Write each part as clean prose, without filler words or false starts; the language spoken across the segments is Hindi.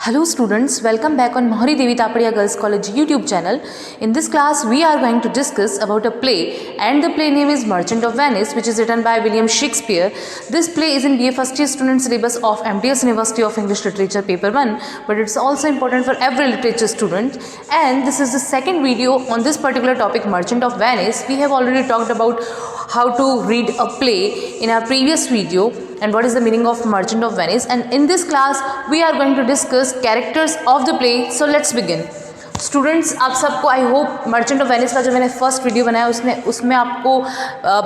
Hello students, welcome back on Mohari Devi Tapadia Girls College YouTube channel. In this class, we are going to discuss about a play, and the play name is Merchant of Venice, which is written by William Shakespeare. This play is in BA first year student syllabus of MTS University of English Literature paper 1, but it's also important for every literature student. And this is the second video on this particular topic, Merchant of Venice. We have already talked about how to read a play in our previous video and what is the meaning of Merchant of Venice, and in this class we are going to discuss characters of the play. So let's begin. Students, आप सबको I hope merchant of Venice का जो मैंने फर्स्ट वीडियो बनाया उसमें आपको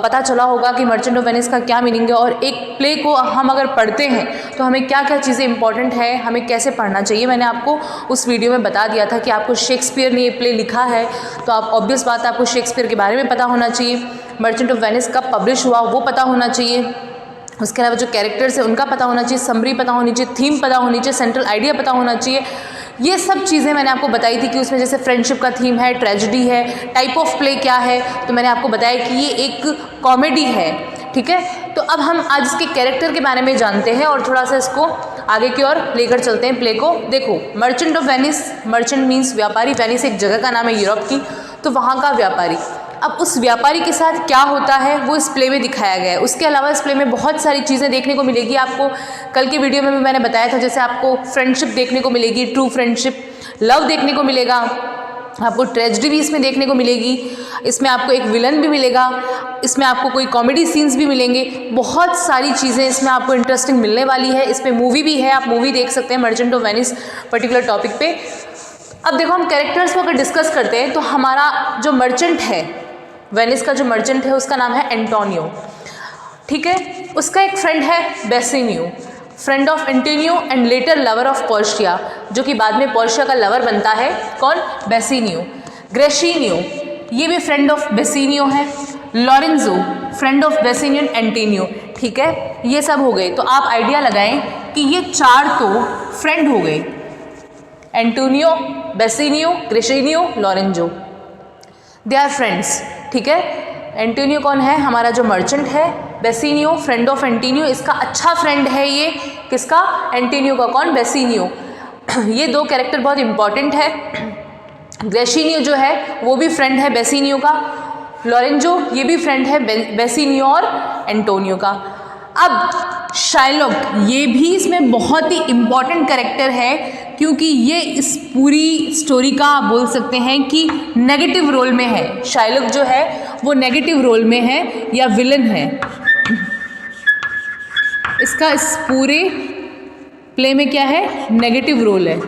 पता चला होगा कि मर्चेंट ऑफ वेनिस का क्या मीनिंग है, और एक प्ले को हम अगर पढ़ते हैं तो हमें क्या क्या चीज़ें इंपॉर्टेंट है, हमें कैसे पढ़ना चाहिए. मैंने आपको उस वीडियो में बता दिया था कि आपको शेक्सपियर ने ये प्ले लिखा है, तो आप ऑब्वियस बात है आपको शेक्सपियर के बारे में पता होना चाहिए. मर्चेंट ऑफ वेनिस कब पब्लिश हुआ वो पता होना चाहिए. उसके अलावा जो कैरेक्टर्स है उनका पता होना चाहिए, समरी पता होनी चाहिए, थीम पता होनी चाहिए, सेंट्रल आइडिया पता होना चाहिए. ये सब चीज़ें मैंने आपको बताई थी कि उसमें जैसे फ्रेंडशिप का थीम है, ट्रेजेडी है, टाइप ऑफ प्ले क्या है, तो मैंने आपको बताया कि ये एक कॉमेडी है. ठीक है, तो अब हम आज इसके कैरेक्टर के बारे में जानते हैं और थोड़ा सा इसको आगे की ओर लेकर चलते हैं प्ले को. देखो, merchant of Venice, merchant means व्यापारी, वेनिस एक जगह का नाम है यूरोप की, तो वहाँ का व्यापारी. अब उस व्यापारी के साथ क्या होता है वो इस प्ले में दिखाया गया है. उसके अलावा इस प्ले में बहुत सारी चीज़ें देखने को मिलेगी. आपको कल के वीडियो में भी मैंने बताया था, जैसे आपको फ्रेंडशिप देखने को मिलेगी, ट्रू फ्रेंडशिप, लव देखने को मिलेगा, आपको ट्रेजेडी भी इसमें देखने को मिलेगी, इसमें आपको एक विलन भी मिलेगा, इसमें आपको कोई कॉमेडी सीन्स भी मिलेंगे. बहुत सारी चीज़ें इसमें आपको इंटरेस्टिंग मिलने वाली है. इसमें मूवी भी है, आप मूवी देख सकते हैं merchant of Venice particular topic पे. अब देखो, हम कैरेक्टर्स को अगर डिस्कस करते हैं तो हमारा जो मर्चेंट है, वेनिस का जो मर्चेंट है उसका नाम है एंटोनियो. ठीक है, उसका एक फ्रेंड है Bassanio, friend of Antonio and later lover of Portia, जो कि बाद में पोर्शिया का लवर बनता है. कौन? बेसिनियो. ग्रेशिनियो, ये भी फ्रेंड ऑफ बेसिनियो है. Lorenzo, friend of Bassanio and Antonio. ठीक है, ये सब हो गए. तो आप आइडिया लगाएं कि ये चार तो फ्रेंड हो गए, Antonio, Bassanio, Gratiano, Lorenzo, they are friends. ठीक है, एंटोनियो कौन है? हमारा जो मर्चेंट है. बेसिनियो, फ्रेंड ऑफ एंटोनियो, इसका अच्छा फ्रेंड है ये. किसका? एंटोनियो का. कौन? बेसिनियो. ये दो कैरेक्टर बहुत इंपॉर्टेंट है. ग्रेशिनियो जो है वो भी फ्रेंड है बेसिनियो का. लॉरेंजो, ये भी फ्रेंड है बेसिनियो और एंटोनियो का. अब शाइलॉक, ये भी इसमें बहुत ही इम्पॉर्टेंट कैरेक्टर है, क्योंकि ये इस पूरी स्टोरी का आप बोल सकते हैं कि नेगेटिव रोल में है. शाइलॉक जो है वो नेगेटिव रोल में है या विलन है. इसका इस पूरे प्ले में क्या है? नेगेटिव रोल है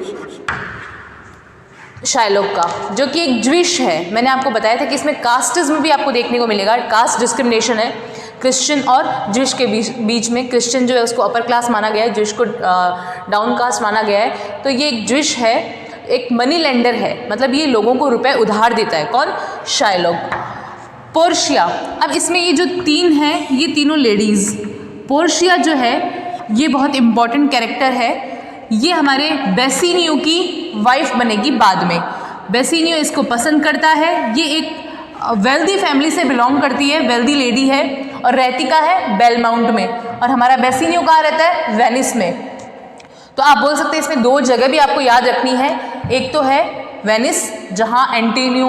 शाइलॉक का, जो कि एक ज्विश है. मैंने आपको बताया था कि इसमें कास्टिज्म भी आपको देखने को मिलेगा. कास्ट डिस्क्रिमिनेशन है क्रिश्चियन और ज्विश के बीच में. क्रिश्चियन जो है उसको अपर क्लास माना गया है, ज्विश को डाउन कास्ट माना गया है. तो ये एक ज्विश है, एक मनी लेंडर है, मतलब ये लोगों को रुपए उधार देता है. कौन? शाइलॉक. पोर्शिया, अब इसमें ये जो तीन हैं ये तीनों लेडीज़. पोर्शिया जो है ये बहुत इंपॉर्टेंट कैरेक्टर है. ये हमारे बेसिनियो की वाइफ बनेगी बाद में. बेसिनियो इसको पसंद करता है. ये एक वेल्दी फैमिली से बिलोंग करती है, वेल्दी लेडी है, और रहती का है बेलमाउंट में. और हमारा बेसिनियो कहाँ रहता है? वेनिस में. तो आप बोल सकते हैं इसमें दो जगह भी आपको याद रखनी है. एक तो है वेनिस जहाँ एंटोनियो,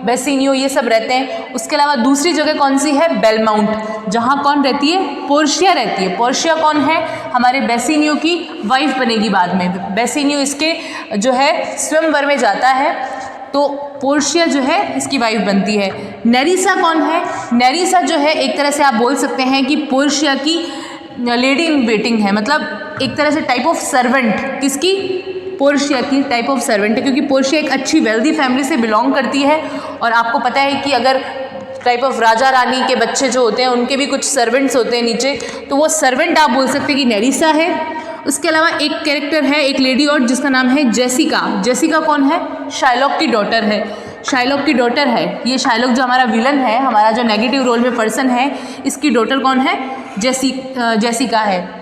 बेसिनियो ये सब रहते हैं. उसके अलावा दूसरी जगह कौन सी है? बेलमाउंट, जहाँ कौन रहती है? पोर्शिया रहती है. पोर्शिया कौन है? हमारे बेसिनियो की वाइफ बनेगी बाद में. बेसिनियो इसके जो है स्वयंवर में जाता है, तो पोर्शिया जो है इसकी वाइफ बनती है. नेरिसा कौन है? नेरिसा जो है एक तरह से आप बोल सकते हैं कि पोर्शिया की लेडी इन वेटिंग है, मतलब एक तरह से टाइप ऑफ सर्वेंट. किसकी? पोर्शिया की टाइप ऑफ सर्वेंट है, क्योंकि पोर्शिया एक अच्छी वेल्दी फैमिली से बिलोंग करती है. और आपको पता है कि अगर टाइप ऑफ राजा रानी के बच्चे जो होते हैं उनके भी कुछ सर्वेंट्स होते हैं नीचे, तो वो सर्वेंट आप बोल सकते हैं कि नेरिसा है. उसके अलावा एक कैरेक्टर है, एक लेडी और, जिसका नाम है जेसिका. जेसिका कौन है? शाइलॉक की डॉटर है. शाइलॉक की डॉटर है ये. शाइलॉक जो हमारा विलन है, हमारा जो नेगेटिव रोल में पर्सन है, इसकी डॉटर कौन है? जेसिका है.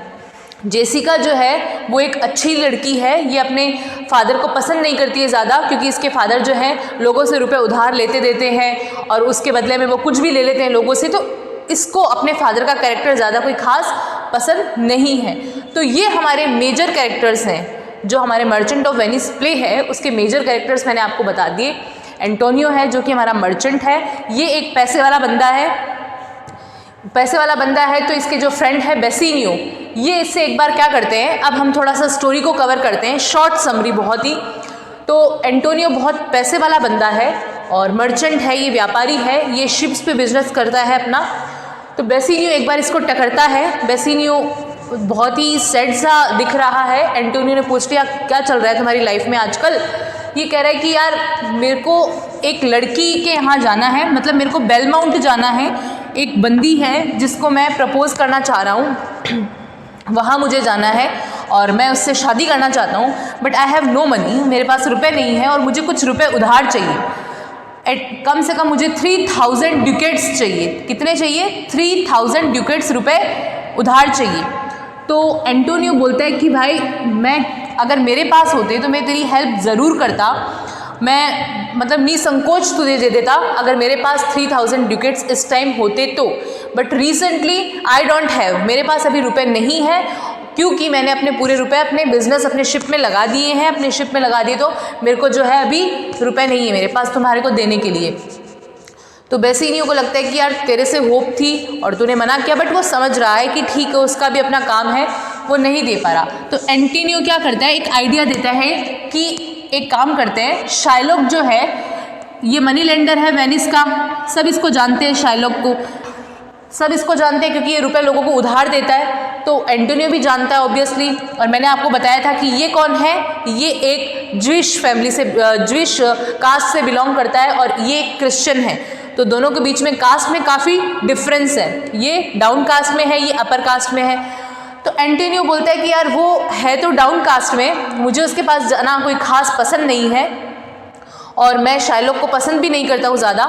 जेसिका जो है वो एक अच्छी लड़की है. ये अपने फादर को पसंद नहीं करती है ज़्यादा, क्योंकि इसके फादर जो है लोगों से रुपए उधार लेते देते हैं और उसके बदले में वो कुछ भी ले लेते हैं लोगों से. तो इसको अपने फादर का कैरेक्टर ज़्यादा कोई खास पसंद नहीं है. तो ये हमारे मेजर कैरेक्टर्स हैं जो हमारे मर्चेंट ऑफ वेनिस प्ले है उसके मेजर कैरेक्टर्स मैंने आपको बता दिए। एंटोनियो है जो कि हमारा मर्चेंट है, ये एक पैसे वाला बंदा है, पैसे वाला बंदा है। तो इसके जो फ्रेंड है बेसिनियो, ये इससे एक बार क्या करते हैं, अब हम थोड़ा सा स्टोरी को कवर करते हैं, शॉर्ट समरी बहुत ही। तो एंटोनियो बहुत पैसे वाला बंदा है और मर्चेंट है, ये व्यापारी है, ये शिप्स पे बिजनेस करता है अपना। तो बेसिनियो एक बार इसको टकरता है। बेसिनियो बहुत ही सैड सा दिख रहा है। एंटोनियो ने पूछ लिया क्या चल रहा है तुम्हारी लाइफ में आजकल। ये कह रहा है कि यार मेरे को एक लड़की के यहाँ जाना है, मतलब मेरे को बेलमाउंट जाना है, एक बंदी है जिसको मैं प्रपोज करना चाह रहा हूँ, वहाँ मुझे जाना है और मैं उससे शादी करना चाहता हूँ, but I have no money, मेरे पास रुपए नहीं है और मुझे कुछ रुपए उधार चाहिए। कम से कम मुझे 3000 ड्यूकेट्स चाहिए। कितने चाहिए? 3000 ड्यूकेट्स रुपए उधार चाहिए। तो एंटोनियो बोलता है कि भाई मैं अगर मेरे पास होते तो मैं तेरी हेल्प ज़रूर करता, मैं मतलब निसंकोच तुझे दे देता अगर मेरे पास 3000 ड्यूकेट्स इस टाइम होते तो, but recently I don't have, मेरे पास अभी रुपए नहीं है क्योंकि मैंने अपने पूरे रुपए अपने बिजनेस अपने शिप में लगा दिए हैं, अपने शिप में लगा दिए, तो मेरे को जो है अभी रुपए नहीं है मेरे पास तुम्हारे को देने के लिए। तो बेसिनियो को लगता है कि यार तेरे से होप थी और तूने मना किया, बट वो समझ रहा है कि ठीक है उसका भी अपना काम है, वो नहीं दे पा रहा। तो एंटोनियो क्या करता है, एक आइडिया देता है कि एक काम करते हैं, शाइलॉक जो है ये मनी लेंडर है वेनिस का, सब इसको जानते हैं, शाइलॉक को सब इसको जानते हैं क्योंकि ये रुपए लोगों को उधार देता है। तो एंटोनियो भी जानता है ऑब्वियसली। और मैंने आपको बताया था कि ये कौन है, ये एक ज्विश फैमिली से, ज्विश कास्ट से बिलोंग करता है और ये एक क्रिश्चियन है। तो दोनों के बीच में कास्ट में काफ़ी डिफरेंस है, ये डाउन कास्ट में है, ये अपर कास्ट में है। तो एंटोनियो बोलता है कि यार वो है तो डाउन कास्ट में, मुझे उसके पास जाना कोई खास पसंद नहीं है और मैं शाइलॉक को पसंद भी नहीं करता हूँ ज़्यादा,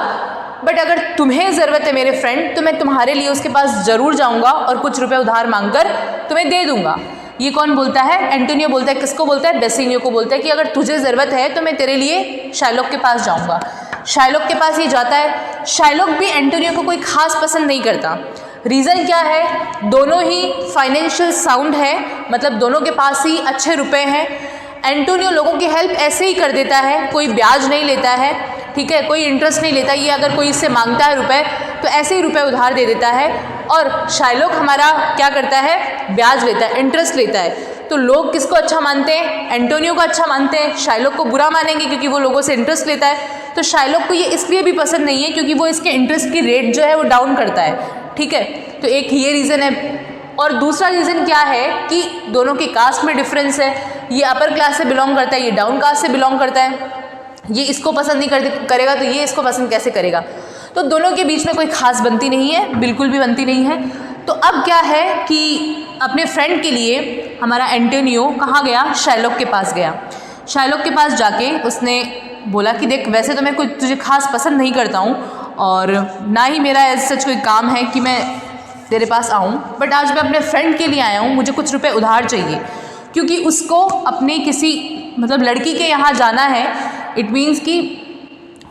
बट अगर तुम्हें ज़रूरत है मेरे फ्रेंड तो मैं तुम्हारे लिए उसके पास ज़रूर जाऊँगा और कुछ रुपए उधार मांगकर तुम्हें दे दूँगा। ये कौन बोलता है? एंटोनियो बोलता है। किसको बोलता है? बेसिनियो को बोलता है कि अगर तुझे ज़रूरत है तो मैं तेरे लिए शाइलॉक के पास जाऊँगा। शाइलॉक के पास ये जाता है। शाइलॉक भी एंटोनियो को कोई खास पसंद नहीं करता। रीज़न क्या है? दोनों ही फाइनेंशियल साउंड है, मतलब दोनों के पास ही अच्छे रुपए हैं। एंटोनियो लोगों की हेल्प ऐसे ही कर देता है, कोई ब्याज नहीं लेता है, ठीक है, कोई इंटरेस्ट नहीं लेता। ये अगर कोई इससे मांगता है रुपए तो ऐसे ही रुपए उधार दे देता है। और शाइलॉक हमारा क्या करता है? ब्याज लेता है, इंटरेस्ट लेता है। तो लोग किसको अच्छा मानते हैं? एंटोनियो को अच्छा मानते हैं। शाइलॉक को बुरा मानेंगे क्योंकि वो लोगों से इंटरेस्ट लेता है। तो शाइलॉक को ये इसलिए भी पसंद नहीं है क्योंकि वो इसके इंटरेस्ट की रेट जो है वो डाउन करता है, ठीक है। तो एक ये रीज़न है। और दूसरा रीज़न क्या है कि दोनों की कास्ट में डिफरेंस है। ये अपर क्लास से बिलोंग करता है, ये डाउन कास्ट से बिलोंग करता है। ये इसको पसंद नहीं करेगा तो ये इसको पसंद कैसे करेगा? तो दोनों के बीच में कोई खास बनती नहीं है, बिल्कुल भी बनती नहीं है। तो अब क्या है कि अपने फ्रेंड के लिए हमारा एंटोनियो कहाँ गया? शाइलॉक के पास गया। शाइलॉक के पास जाके उसने बोला कि देख, वैसे तो मैं कुछ तुझे खास पसंद नहीं करता हूँ और ना ही मेरा ऐसा सच कोई काम है कि मैं तेरे पास आऊँ, बट आज मैं अपने फ्रेंड के लिए आया हूँ, मुझे कुछ रुपए उधार चाहिए क्योंकि उसको अपने किसी मतलब लड़की के यहाँ जाना है। इट मीन्स कि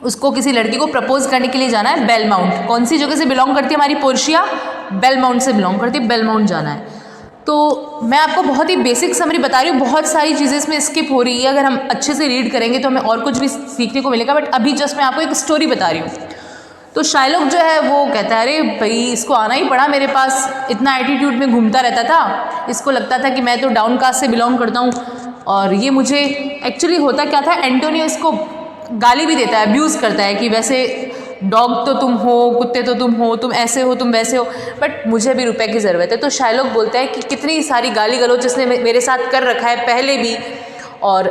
उसको किसी लड़की को प्रपोज करने के लिए जाना है बेलमाउंट। कौन सी जगह से बिलोंग करती है हमारी पोर्शिया? बेलमाउंट से बिलोंग करती है, बेलमाउंट जाना है। तो मैं आपको बहुत ही बेसिक समरी बता रही हूँ, बहुत सारी चीज़ें इसमें स्किप हो रही है। अगर हम अच्छे से रीड करेंगे तो हमें और कुछ भी सीखने को मिलेगा, बट अभी जस्ट मैं आपको एक स्टोरी बता रही हूँ। तो शाइलॉक जो है वो कहता है अरे भाई इसको आना ही पड़ा, मेरे पास इतना एटीट्यूड में घूमता रहता था, इसको लगता था कि मैं तो डाउन कास्ट से बिलोंग करता हूँ और ये मुझे एक्चुअली होता क्या था, एंटोनियो इसको गाली भी देता है, अब्यूज़ करता है कि वैसे डॉग तो तुम हो, कुत्ते तो तुम हो, तुम ऐसे हो, तुम वैसे हो, बट मुझे भी रुपए की ज़रूरत है। तो शाइलॉक बोलता है कि कितनी सारी गाली गलौज इसने मेरे साथ कर रखा है पहले भी और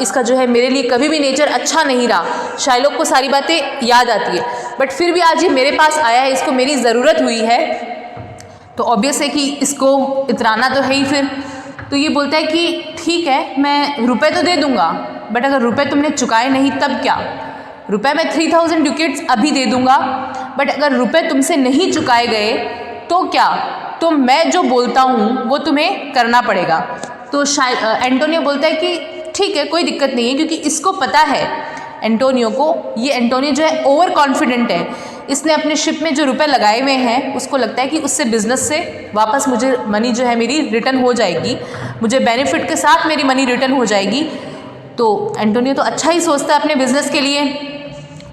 इसका जो है मेरे लिए कभी भी नेचर अच्छा नहीं रहा। शाइलॉक को सारी बातें याद आती है, बट फिर भी आज ये मेरे पास आया है, इसको मेरी ज़रूरत हुई है, तो ऑब्वियस है कि इसको इतराना तो है ही। फिर तो ये बोलता है कि ठीक है मैं रुपए तो दे दूँगा, बट अगर रुपए तुमने चुकाए नहीं तब क्या? रुपए मैं 3000 ड्यूकेट्स अभी दे दूँगा, बट अगर रुपए तुमसे नहीं चुकाए गए तो क्या? तो मैं जो बोलता हूँ वो तुम्हें करना पड़ेगा। तो एंटोनियो बोलता है कि ठीक है कोई दिक्कत नहीं है, क्योंकि इसको पता है एंटोनियो को, ये एंटोनियो जो है ओवर कॉन्फिडेंट है इसने अपने शिप में जो रुपए लगाए हुए हैं उसको लगता है कि उससे बिजनेस से वापस मुझे मनी जो है मेरी रिटर्न हो जाएगी, मुझे बेनिफिट के साथ मेरी मनी रिटर्न हो जाएगी। तो एंटोनियो तो अच्छा ही सोचता है अपने बिजनेस के लिए,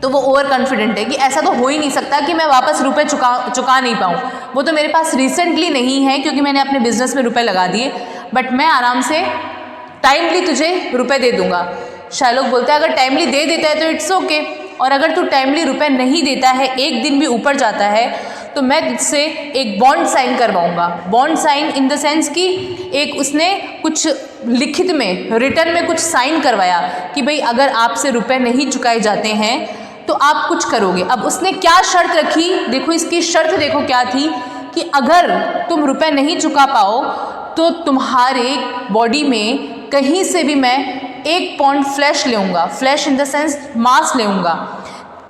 तो वो ओवर कॉन्फिडेंट है कि ऐसा तो हो ही नहीं सकता कि मैं वापस रुपए चुका नहीं पाऊँ, वो तो मेरे पास रिसेंटली नहीं है क्योंकि मैंने अपने बिजनेस में रुपए लगा दिए, बट मैं आराम से टाइमली तुझे रुपए दे दूंगा। शार्लॉक बोलता है अगर टाइमली दे देता है तो इट्स ओके, और अगर तू टाइमली रुपए नहीं देता है, एक दिन भी ऊपर जाता है, तो मैं तुझसे एक बॉन्ड साइन करवाऊंगा। Bond sign in the sense कि एक उसने कुछ लिखित में, रिटर्न में कुछ साइन करवाया कि भाई अगर आपसे रुपए नहीं चुकाए जाते हैं तो आप कुछ करोगे। अब उसने क्या शर्त रखी, देखो इसकी शर्त देखो क्या थी कि अगर तुम रुपए नहीं चुका पाओ तो तुम्हारे बॉडी में कहीं से भी मैं 1 पाउंड फ्लैश लेऊंगा, फ्लैश इन द सेंस मांस लेऊंगा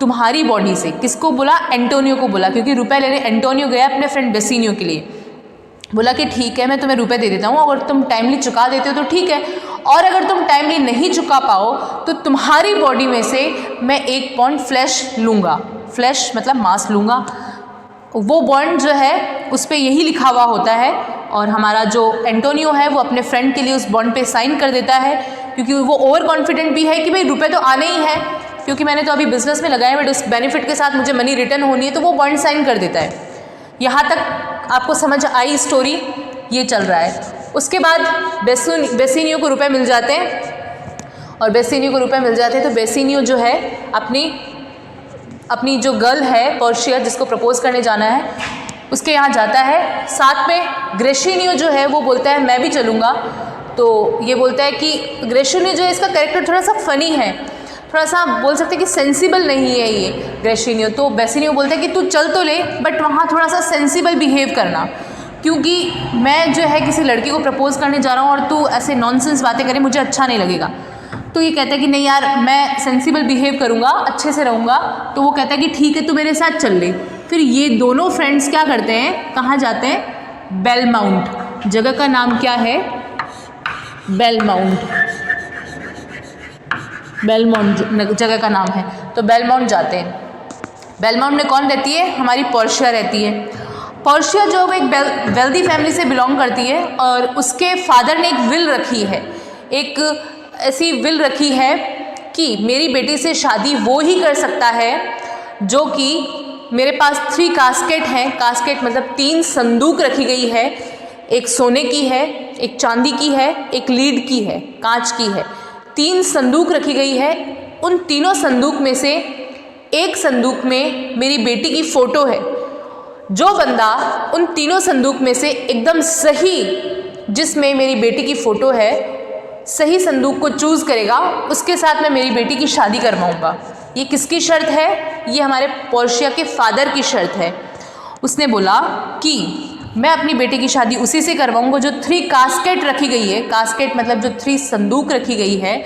तुम्हारी बॉडी से। किसको बोला? एंटोनियो को बोला, क्योंकि रुपए लेने एंटोनियो गया अपने फ्रेंड बेसिनियो के लिए। बोला कि ठीक है मैं तुम्हें रुपए दे देता हूँ, अगर तुम टाइमली चुका देते हो तो ठीक है, और अगर तुम टाइमली नहीं चुका पाओ तो तुम्हारी बॉडी में से मैं 1 पाउंड फ्लैश लूँगा, फ्लैश मतलब मांस लूँगा। वो बॉन्ड जो है उस पर यही लिखा हुआ होता है, और हमारा जो एंटोनियो है वो अपने फ्रेंड के लिए उस बॉन्ड पे साइन कर देता है, क्योंकि वो ओवर कॉन्फिडेंट भी है कि भाई रुपए तो आने ही है, क्योंकि मैंने तो अभी बिजनेस में लगाया बट उस बेनिफिट के साथ मुझे मनी रिटर्न होनी है, तो वो बॉन्ड साइन कर देता है। यहाँ तक आपको समझ आई स्टोरी, ये चल रहा है। उसके बाद बेसिनियो को रुपए मिल जाते हैं, और बेसिनियो को रुपए मिल जाते हैं तो बेसिनियो जो है अपनी जो गर्ल है पोर्शिया, जिसको प्रपोज करने जाना है, उसके यहाँ जाता है। साथ में ग्रेशिनियो जो है वो बोलता है मैं भी चलूँगा। तो ये बोलता है कि ग्रेशिनियो जो है इसका कैरेक्टर थोड़ा सा फ़नी है, थोड़ा सा बोल सकते हैं कि सेंसिबल नहीं है ये ग्रेशिनियो। तो बेसिनियो बोलता है कि तू चल तो ले बट वहाँ थोड़ा सा सेंसिबल बिहेव करना, क्योंकि मैं जो है किसी लड़की को प्रपोज करने जा रहा हूँ और तू ऐसे नॉनसेंस बातें करे, मुझे अच्छा नहीं लगेगा। तो ये कहता है कि नहीं यार मैं सेंसिबल बिहेव करूँगा, अच्छे से रहूँगा। तो वो कहता है कि ठीक है तू मेरे साथ चल ले। फिर ये दोनों फ्रेंड्स क्या करते हैं, कहाँ जाते हैं? बेलमाउंट। जगह का नाम क्या है? बेलमाउंट। बेलमाउंट जगह का नाम है। तो बेलमाउंट जाते हैं। बेलमाउंट में कौन रहती है? हमारी पोर्शिया रहती है। पोर्शिया जो एक वेल्दी फैमिली से बिलोंग करती है, और उसके फादर ने एक विल रखी है, एक ऐसी विल रखी है कि मेरी बेटी से शादी वो ही कर सकता है जो कि मेरे पास 3 कास्केट हैं। कास्केट मतलब 3 संदूक रखी गई है, एक सोने की है, एक चांदी की है, एक लीड की है, कांच की है। 3 संदूक रखी गई है। उन तीनों संदूक में से एक संदूक में मेरी बेटी की फ़ोटो है। जो बंदा उन तीनों संदूक में से एकदम सही, जिसमें मेरी बेटी की फ़ोटो है, सही संदूक को चूज़ करेगा, उसके साथ मैं मेरी बेटी की शादी करवाऊँगा। ये किसकी शर्त है? ये हमारे पोर्शिया के फादर की शर्त है। उसने बोला कि मैं अपनी बेटी की शादी उसी से करवाऊँगा जो 3 कास्केट रखी गई है। कास्केट मतलब जो 3 संदूक रखी गई है,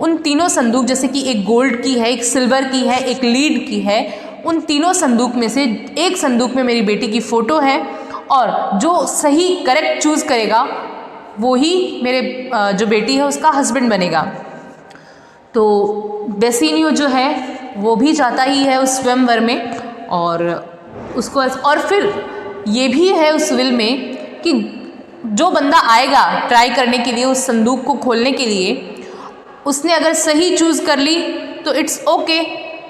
उन तीनों संदूक, जैसे कि एक गोल्ड की है, एक सिल्वर की है, एक लीड की है, उन तीनों संदूक में से एक संदूक में मेरी बेटी की फ़ोटो है, और जो सही करेक्ट चूज़ करेगा वो ही मेरे जो बेटी है उसका हस्बैंड बनेगा। तो बेसिनियो जो है वो भी जाता ही है उस स्वयंवर में, और उसको और फिर ये भी है उस विल में कि जो बंदा आएगा ट्राई करने के लिए, उस संदूक को खोलने के लिए, उसने अगर सही चूज़ कर ली तो इट्स ओके,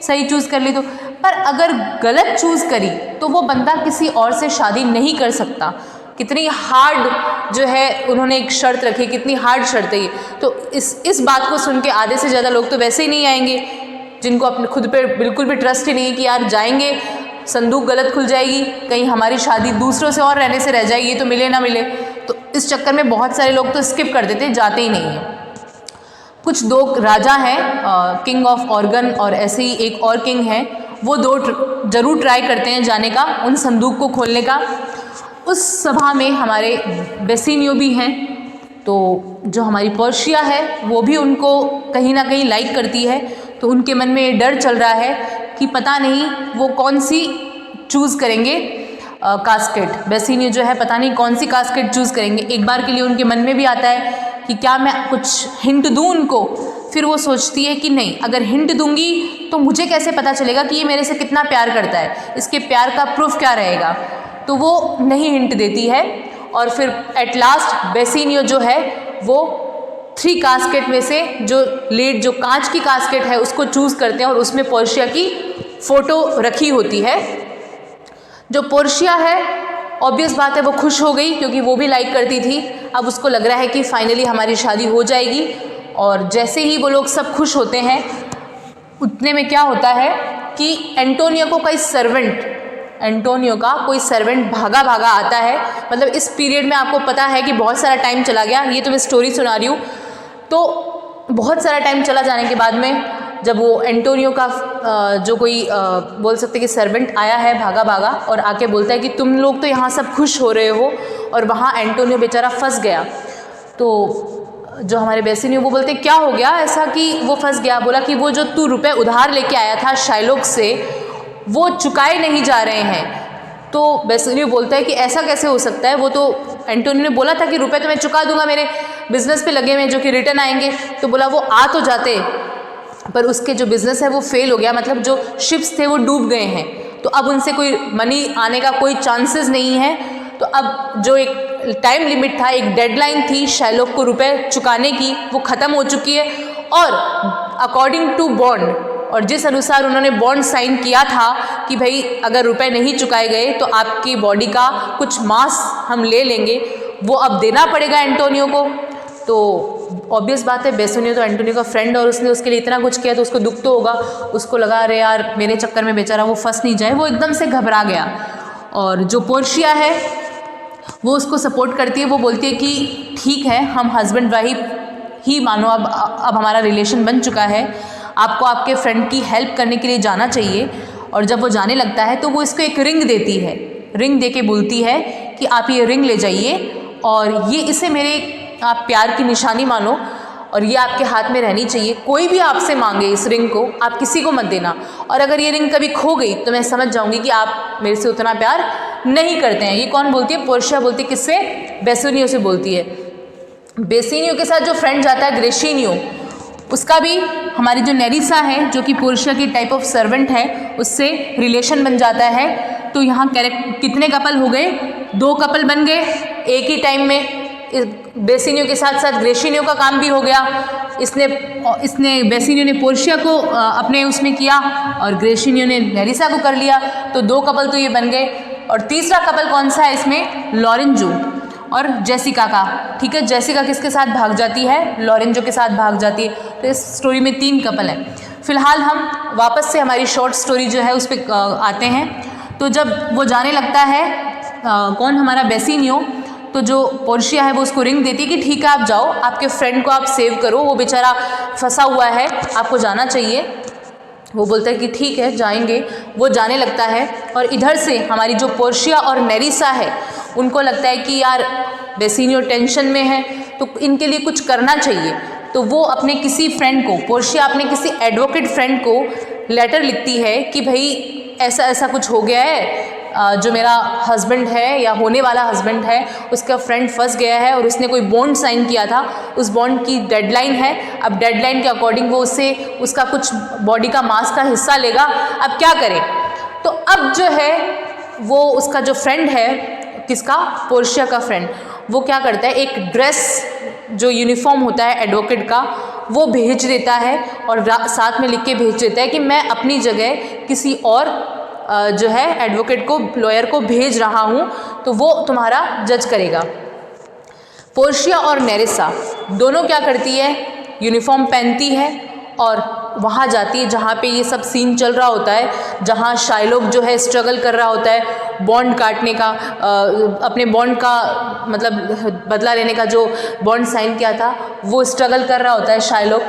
सही चूज़ कर ली तो, पर अगर गलत चूज़ करी तो वो बंदा किसी और से शादी नहीं कर सकता। कितनी हार्ड जो है उन्होंने एक शर्त रखी, कितनी हार्ड शर्त है ये। तो इस बात को सुन के आधे से ज़्यादा लोग तो वैसे ही नहीं आएंगे, जिनको अपने खुद पे बिल्कुल भी ट्रस्ट ही नहीं है कि यार जाएंगे, संदूक गलत खुल जाएगी, कहीं हमारी शादी दूसरों से और रहने से रह जाएगी, ये तो मिले ना मिले। तो इस चक्कर में बहुत सारे लोग तो स्किप कर देते, जाते ही नहीं हैं। कुछ 2 राजा हैं, किंग ऑफ ऑर्गन और ऐसे ही एक और किंग है, वो 2 जरूर ट्राई करते हैं जाने का, उन संदूक को खोलने का। उस सभा में हमारे बेसिनियो भी हैं, तो जो हमारी पोर्शिया है वो भी उनको कहीं ना कहीं लाइक करती है। तो उनके मन में ये डर चल रहा है कि पता नहीं वो कौन सी चूज़ करेंगे कास्केट। बेसिनियो जो है पता नहीं कौन सी कास्केट चूज़ करेंगे। एक बार के लिए उनके मन में भी आता है कि क्या मैं कुछ हिंट दूँ उनको, फिर वो सोचती है कि नहीं, अगर हिंट दूंगी तो मुझे कैसे पता चलेगा कि ये मेरे से कितना प्यार करता है, इसके प्यार का प्रूफ क्या रहेगा। तो वो नहीं हिंट देती है और फिर एट लास्ट बेसिनियो जो है वो 3 कास्केट में से जो कांच की कास्केट है उसको चूज़ करते हैं और उसमें पोर्शिया की फ़ोटो रखी होती है। जो पोर्शिया है ऑब्वियस बात है वो खुश हो गई क्योंकि वो भी लाइक करती थी। अब उसको लग रहा है कि फाइनली हमारी शादी हो जाएगी। और जैसे ही वो लोग सब खुश होते हैं उतने में क्या होता है कि एंटोनियो का कोई सर्वेंट भागा आता है। मतलब इस पीरियड में आपको पता है कि बहुत सारा टाइम चला गया, ये तो मैं स्टोरी सुना रही हूँ। तो बहुत सारा टाइम चला जाने के बाद में जब वो एंटोनियो का जो कोई बोल सकते कि सर्वेंट आया है भागा और आके बोलता है कि तुम लोग तो यहाँ सब खुश हो रहे हो और वहाँ एंटोनियो बेचारा फंस गया। तो जो हमारे बेसिनियो वो बोलते क्या हो गया ऐसा कि वो फंस गया। बोला कि वो जो तू रुपए उधार लेके आया था शाइलोक से वो चुकाए नहीं जा रहे हैं। तो बेसिनियो बोलता है कि ऐसा कैसे हो सकता है, वो तो एंटोनियो ने बोला था कि रुपए तो मैं चुका दूंगा, मेरे बिजनेस पे लगे हुए जो कि रिटर्न आएंगे। तो बोला वो आ तो जाते पर उसके जो बिज़नेस है वो फेल हो गया, मतलब जो शिप्स थे वो डूब गए हैं। तो अब उनसे कोई मनी आने का कोई चांसेस नहीं है। तो अब जो एक टाइम लिमिट था, एक डेडलाइन थी शाइलोक को रुपए चुकाने की, वो ख़त्म हो चुकी है। और अकॉर्डिंग टू बॉन्ड, और जिस अनुसार उन्होंने बॉन्ड साइन किया था कि भाई अगर रुपए नहीं चुकाए गए तो आपकी बॉडी का कुछ मास हम ले लेंगे, वो अब देना पड़ेगा एंटोनियो को। तो ऑब्वियस बात है बेसिनियो तो एंटोनियो का फ्रेंड और उसने उसके लिए इतना कुछ किया तो उसको दुख तो होगा। उसको लगा अरे यार मेरे चक्कर में बेचारा वो फंस नहीं जाए, वो एकदम से घबरा गया। और जो पोर्शिया है वो उसको सपोर्ट करती है, वो बोलती है कि ठीक है हम हस्बैंड वाइफ ही मानो, अब हमारा रिलेशन बन चुका है, आपको आपके फ्रेंड की हेल्प करने के लिए जाना चाहिए। और जब वो जाने लगता है तो वो इसको एक रिंग देती है, रिंग दे के बोलती है कि आप ये रिंग ले जाइए और ये इसे मेरे आप प्यार की निशानी मानो और ये आपके हाथ में रहनी चाहिए। कोई भी आपसे मांगे इस रिंग को आप किसी को मत देना, और अगर ये रिंग कभी खो गई तो मैं समझ जाऊंगी कि आप मेरे से उतना प्यार नहीं करते हैं। ये कौन बोलती है? पोर्शिया बोलती है। किससे? बेसिनियो से बोलती है। बेसिनियो के साथ जो फ्रेंड जाता है ग्रेशिनियो, उसका भी हमारी जो नेरिसा है जो कि पोर्शिया की टाइप ऑफ सर्वेंट है उससे रिलेशन बन जाता है। तो यहाँ कितने कपल हो गए? 2 कपल बन गए एक ही टाइम में। बेसिनियो के साथ साथ ग्रेशिनियो का काम भी हो गया। इसने बेसिनियो ने पोर्शिया को अपने उसमें किया और ग्रेशिनियो ने नेरिसा को कर लिया। तो 2 कपल तो ये बन गए। और तीसरा कपल कौन सा है इसमें? लॉरेंजो और जेसिका का। ठीक है, जेसिका किसके साथ भाग जाती है? लॉरेंजो के साथ भाग जाती है। तो इस स्टोरी में 3 कपल हैं। फिलहाल हम वापस से हमारी शॉर्ट स्टोरी जो है उस पर आते हैं। तो जब वो जाने लगता है कौन? हमारा बेसिनियो। तो जो पोर्शिया है वो उसको रिंग देती है कि ठीक है आप जाओ, आपके फ्रेंड को आप सेव करो, वो बेचारा फंसा हुआ है, आपको जाना चाहिए। वो बोलता है कि ठीक है जाएंगे। वो जाने लगता है और इधर से हमारी जो पोर्शिया और नेरिसा है उनको लगता है कि यार बेसिनियो टेंशन में है तो इनके लिए कुछ करना चाहिए। तो वो अपने किसी फ्रेंड को, पोर्शिया अपने किसी एडवोकेट फ्रेंड को लेटर लिखती है कि भाई ऐसा ऐसा कुछ हो गया है, जो मेरा हस्बैंड है या होने वाला हस्बैंड है उसका फ्रेंड फंस गया है और उसने कोई बॉन्ड साइन किया था, उस बॉन्ड की डेडलाइन है। अब डेडलाइन के अकॉर्डिंग वो उसका कुछ बॉडी का मास का हिस्सा लेगा। अब क्या करे? तो अब जो है वो उसका जो फ्रेंड है, किसका? पोर्शिया का फ्रेंड, वो क्या करता है एक ड्रेस जो यूनिफॉर्म होता है एडवोकेट का वो भेज देता है और साथ में लिख के भेज देता है कि मैं अपनी जगह किसी और जो है एडवोकेट को, लॉयर को भेज रहा हूँ, तो वो तुम्हारा जज करेगा। पोर्शिया और नेरिसा दोनों क्या करती है? यूनिफॉर्म पहनती है और वहाँ जाती है जहाँ पे ये सब सीन चल रहा होता है, जहाँ शाइलोक जो है स्ट्रगल कर रहा होता है बॉन्ड काटने का, अपने बॉन्ड का मतलब बदला लेने का, जो बॉन्ड साइन किया था वो स्ट्रगल कर रहा होता है शाइलोक।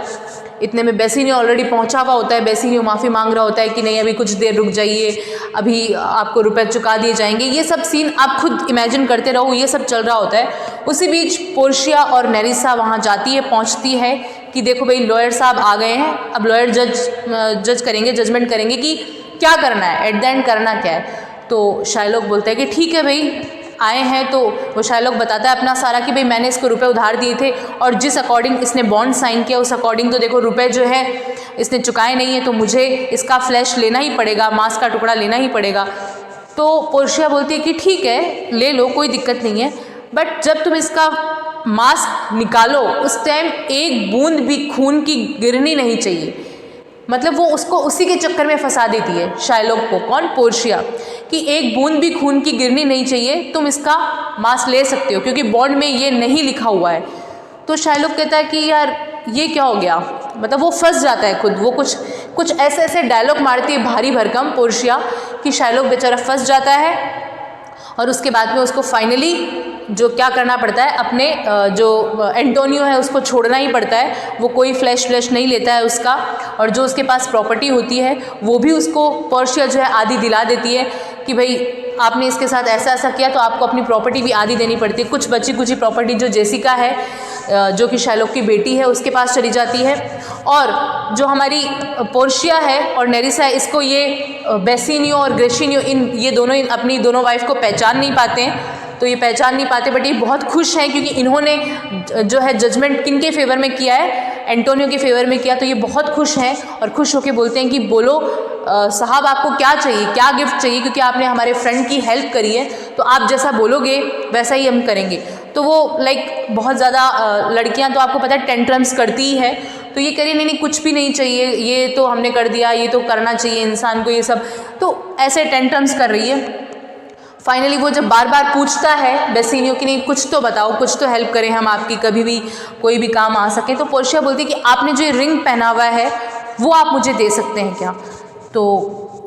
इतने में बेसिनियो ऑलरेडी पहुंचा हुआ होता है। बेसिनियो माफ़ी मांग रहा होता है कि नहीं अभी कुछ देर रुक जाइए, अभी आपको रुपए चुका दिए जाएंगे। ये सब सीन आप खुद इमेजिन करते रहो, ये सब चल रहा होता है। उसी बीच पोर्शिया और नेरिसा वहाँ जाती है, पहुँचती है कि देखो भाई लॉयर साहब आ गए हैं, अब लॉयर जज करेंगे, जजमेंट करेंगे कि क्या करना है, एट द एंड करना क्या है। तो शाइलोक बोलता है कि ठीक है भाई आए हैं तो वो शायलॉक बताता है अपना सारा कि भाई मैंने इसको रुपए उधार दिए थे और जिस अकॉर्डिंग इसने बॉन्ड साइन किया उस अकॉर्डिंग तो देखो रुपए जो है इसने चुकाए नहीं है, तो मुझे इसका फ्लैश लेना ही पड़ेगा, मांस का टुकड़ा लेना ही पड़ेगा। तो पोर्शिया बोलती है कि ठीक है ले लो, कोई दिक्कत नहीं है, बट जब तुम इसका मांस निकालो उस टाइम एक बूंद भी खून की गिरनी नहीं चाहिए। मतलब वो उसको उसी के चक्कर में फंसा देती है शायलॉक को, कौन, पोर्शिया, कि एक बूंद भी खून की गिरनी नहीं चाहिए, तुम इसका मांस ले सकते हो क्योंकि बॉन्ड में ये नहीं लिखा हुआ है। तो शायलॉक कहता है कि यार ये क्या हो गया, मतलब वो फंस जाता है खुद, वो कुछ ऐसे ऐसे डायलॉग मारती है भारी भरकम पोर्शिया कि शायलॉक बेचारा फंस जाता है। और उसके बाद में उसको फाइनली जो क्या करना पड़ता है, अपने जो एंटोनियो है उसको छोड़ना ही पड़ता है। वो कोई फ्लैश नहीं लेता है उसका, और जो उसके पास प्रॉपर्टी होती है वो भी उसको पोर्शिया जो है आधी दिला देती है कि भाई आपने इसके साथ ऐसा ऐसा किया तो आपको अपनी प्रॉपर्टी भी आधी देनी पड़ती है। कुछ बची कुची प्रॉपर्टी जो जेसिका है जो कि शायलॉक की बेटी है उसके पास चली जाती है, और जो हमारी पोर्शिया है और नेरिसा है इसको ये बेसिनियो और ग्रेशिनियो ये दोनों अपनी दोनों वाइफ को पहचान नहीं पाते हैं। तो ये पहचान नहीं पाते, बट ये बहुत खुश हैं क्योंकि इन्होंने जो है जजमेंट किन के फेवर में किया है, एंटोनियो के फेवर में किया। तो ये बहुत खुश हैं और खुश होकर बोलते हैं कि बोलो साहब आपको क्या चाहिए, क्या गिफ्ट चाहिए, क्योंकि आपने हमारे फ्रेंड की हेल्प करी है तो आप जैसा बोलोगे वैसा ही हम करेंगे। तो वो लाइक बहुत ज़्यादा लड़कियां तो आपको पता है टेंट्रम्स करती ही है, तो ये करिए नहीं कुछ भी नहीं चाहिए, ये तो हमने कर दिया, ये तो करना चाहिए इंसान को ये सब, तो ऐसे टेंट्रम्स कर रही है। फाइनली वो जब बार बार पूछता है बेसिनियो कि नहीं कुछ तो बताओ, कुछ तो हेल्प करें हम आपकी, कभी भी कोई भी काम आ सके, तो पोर्शिया बोलती है कि आपने जो ये रिंग पहना हुआ है वो आप मुझे दे सकते हैं क्या। तो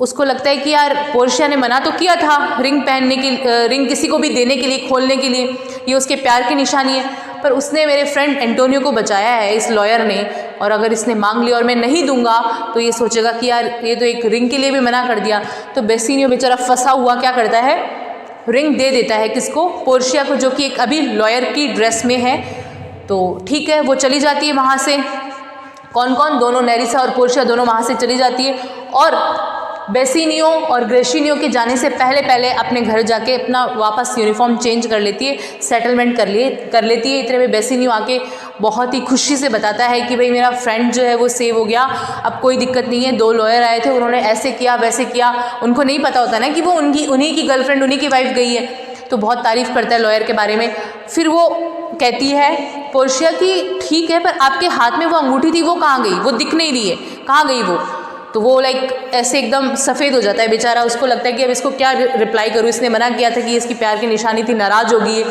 उसको लगता है कि यार पोर्शिया ने मना तो किया था रिंग पहनने की, रिंग किसी को भी देने के लिए, खोलने के लिए, ये उसके प्यार की निशानी है, पर उसने मेरे फ्रेंड एंटोनियो को बचाया है इस लॉयर ने, और अगर इसने मांग लिया और मैं नहीं दूंगा तो ये सोचेगा कि यार ये तो एक रिंग के लिए भी मना कर दिया। तो बेसिनियो बेचारा फंसा हुआ क्या करता है, रिंग दे देता है किसको, पोर्शिया को, जो कि एक अभी लॉयर की ड्रेस में है। तो ठीक है वो चली जाती है वहाँ से, कौन कौन, दोनों नेरिसा और पोर्शिया दोनों वहाँ से चली जाती है, और बेसिनियो और ग्रेशिनियो के जाने से पहले अपने घर जाके अपना वापस यूनिफॉर्म चेंज कर लेती है, सेटलमेंट कर लेती है। इतने में बेसिनियो आके बहुत ही खुशी से बताता है कि भाई मेरा फ्रेंड जो है वो सेव हो गया, अब कोई दिक्कत नहीं है, 2 लॉयर आए थे उन्होंने ऐसे किया वैसे किया, उनको नहीं पता होता ना कि वो उन्हीं की गर्लफ्रेंड, उन्हीं की वाइफ गई है। तो बहुत तारीफ़ करता है लॉयर के बारे में। फिर वो कहती है पोर्शिया कि ठीक है पर आपके हाथ में वो अंगूठी थी वो कहाँ गई, वो दिख नहीं रही है, कहाँ गई वो। तो वो लाइक ऐसे एकदम सफ़ेद हो जाता है बेचारा, उसको लगता है कि अब इसको क्या रिप्लाई करूँ, इसने मना किया था कि इसकी प्यार की निशानी थी, नाराज़ होगी।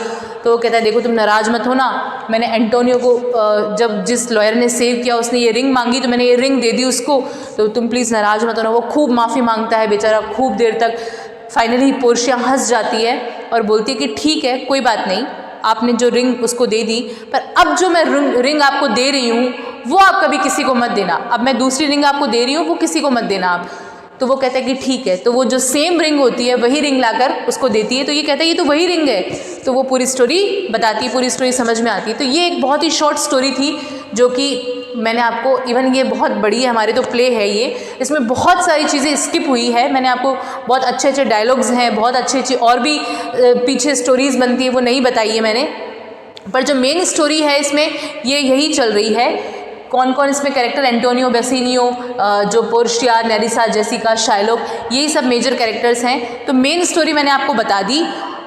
तो वो कहता है देखो तुम नाराज़ मत हो ना, मैंने एंटोनियो को जब जिस लॉयर ने सेव किया उसने ये रिंग मांगी तो मैंने ये रिंग दे दी उसको, तो तुम प्लीज़ नाराज़ मत हो ना। वो खूब माफ़ी मांगता है बेचारा खूब देर तक। फाइनली पोर्शिया हंस जाती है और बोलती है कि ठीक है कोई बात नहीं, आपने जो रिंग उसको दे दी, पर अब जो मैं रिंग आपको दे रही हूँ वो आप कभी किसी को मत देना, अब मैं दूसरी रिंग आपको दे रही हूँ वो किसी को मत देना आप। तो वो कहता है कि ठीक है। तो वो जो सेम रिंग होती है वही रिंग लाकर उसको देती है, तो ये कहता है ये तो वही रिंग है। तो वो पूरी स्टोरी बताती है, पूरी स्टोरी समझ में आती है। तो ये एक बहुत ही शॉर्ट स्टोरी थी जो कि मैंने आपको, इवन ये बहुत बड़ी है हमारे तो प्ले है ये, इसमें बहुत सारी चीज़ें स्किप हुई है, मैंने आपको बहुत अच्छे अच्छे डायलॉग्स हैं, बहुत अच्छी अच्छी और भी पीछे स्टोरीज़ बनती है वो नहीं बताई है मैंने, पर जो मेन स्टोरी है इसमें ये यही चल रही है। कौन कौन इसमें कैरेक्टर, एंटोनियो, बेसिनियो, जो पोर्शिया, नेरिसा, जेसिका, शायलॉक, यही सब मेजर कैरेक्टर्स हैं। तो मेन स्टोरी मैंने आपको बता दी।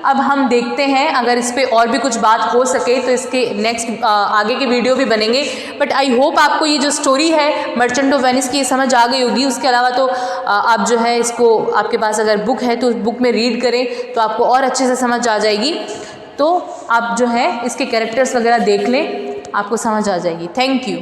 अब हम देखते हैं अगर इस पे और भी कुछ बात हो सके तो इसके नेक्स्ट आगे के वीडियो भी बनेंगे। बट आई होप आपको ये जो स्टोरी है मर्चेंट ऑफ वेनिस की समझ आ गई होगी। उसके अलावा तो आप जो है इसको, आपके पास अगर बुक है तो उस बुक में रीड करें तो आपको और अच्छे से समझ आ जाएगी। तो आप जो है इसके कैरेक्टर्स वगैरह देख लें, आपको समझ आ जाएगी। Thank you.